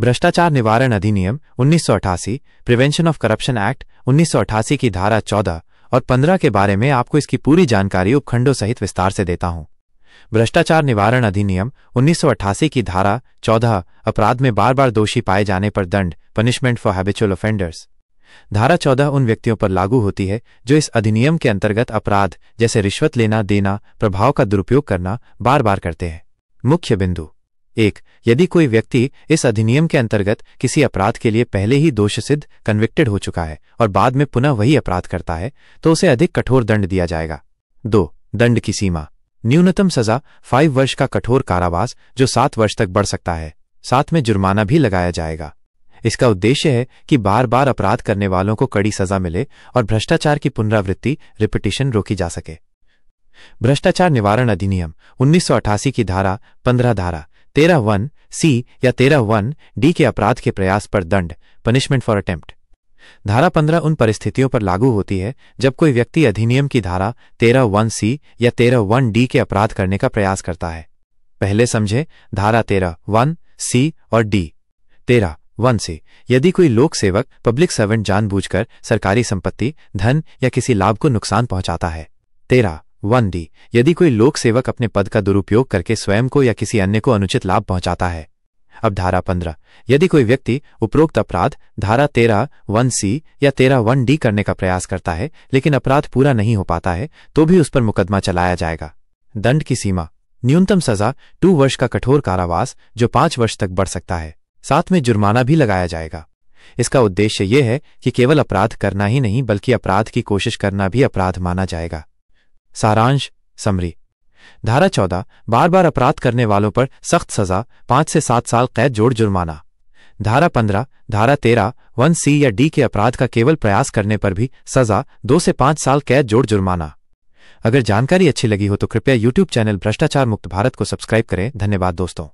भ्रष्टाचार निवारण अधिनियम 1988, प्रिवेंशन ऑफ करप्शन एक्ट 1988 की धारा 14 और 15 के बारे में आपको इसकी पूरी जानकारी उपखंडों सहित विस्तार से देता हूं। भ्रष्टाचार निवारण अधिनियम 1988 की धारा 14 अपराध में बार बार दोषी पाए जाने पर दंड, पनिशमेंट फॉर हैबिचुअल ऑफेंडर्स। धारा 14 उन व्यक्तियों पर लागू होती है जो इस अधिनियम के अंतर्गत अपराध जैसे रिश्वत लेना देना, प्रभाव का दुरुपयोग करना बार बार करते हैं। मुख्य बिंदु 1. यदि कोई व्यक्ति इस अधिनियम के अंतर्गत किसी अपराध के लिए पहले ही दोषसिद्ध कन्विक्टेड हो चुका है और बाद में पुनः वही अपराध करता है तो उसे अधिक कठोर दंड दिया जाएगा। 2. दंड की सीमा न्यूनतम सजा 5 वर्ष का कठोर कारावास जो 7 वर्ष तक बढ़ सकता है। साथ में जुर्माना भी लगाया जाएगा। इसका उद्देश्य है कि बार बार अपराध करने वालों को कड़ी सजा मिले और भ्रष्टाचार की पुनरावृत्ति रिपीटिशन रोकी जा सके। भ्रष्टाचार निवारण अधिनियम 1988 की धारा 15 धारा 13(1)(c) या 13(1)(d) के अपराध के प्रयास पर दंड, पनिशमेंट फॉर अटेम्प्ट। धारा 15 उन परिस्थितियों पर लागू होती है जब कोई व्यक्ति अधिनियम की धारा 13(1)(c) या 13(1)(d) के अपराध करने का प्रयास करता है। पहले समझें धारा 13(1)(c) और d। 13(1) से यदि कोई लोक सेवक पब्लिक सर्वेंट जानबूझकर सरकारी संपत्ति, धन या किसी लाभ को नुकसान पहुंचाता है। 13(1)(d) यदि कोई लोक सेवक अपने पद का दुरुपयोग करके स्वयं को या किसी अन्य को अनुचित लाभ पहुंचाता है। अब धारा 15 यदि कोई व्यक्ति उपरोक्त अपराध धारा 13(1)(c) या 13(1)(d) करने का प्रयास करता है लेकिन अपराध पूरा नहीं हो पाता है तो भी उस पर मुकदमा चलाया जाएगा। दंड की सीमा न्यूनतम सजा 2 वर्ष का कठोर कारावास जो 5 वर्ष तक बढ़ सकता है। साथ में जुर्माना भी लगाया जाएगा। इसका उद्देश्य यह है कि केवल अपराध करना ही नहीं बल्कि अपराध की कोशिश करना भी अपराध माना जाएगा। सारांश समरी धारा 14 बार बार अपराध करने वालों पर सख्त सजा 5 से 7 साल कैद जोड़ जुर्माना। धारा 15 धारा 13(1)(c) या d के अपराध का केवल प्रयास करने पर भी सजा 2 से 5 साल कैद जोड़ जुर्माना। अगर जानकारी अच्छी लगी हो तो कृपया YouTube चैनल भ्रष्टाचार मुक्त भारत को सब्सक्राइब करें। धन्यवाद दोस्तों।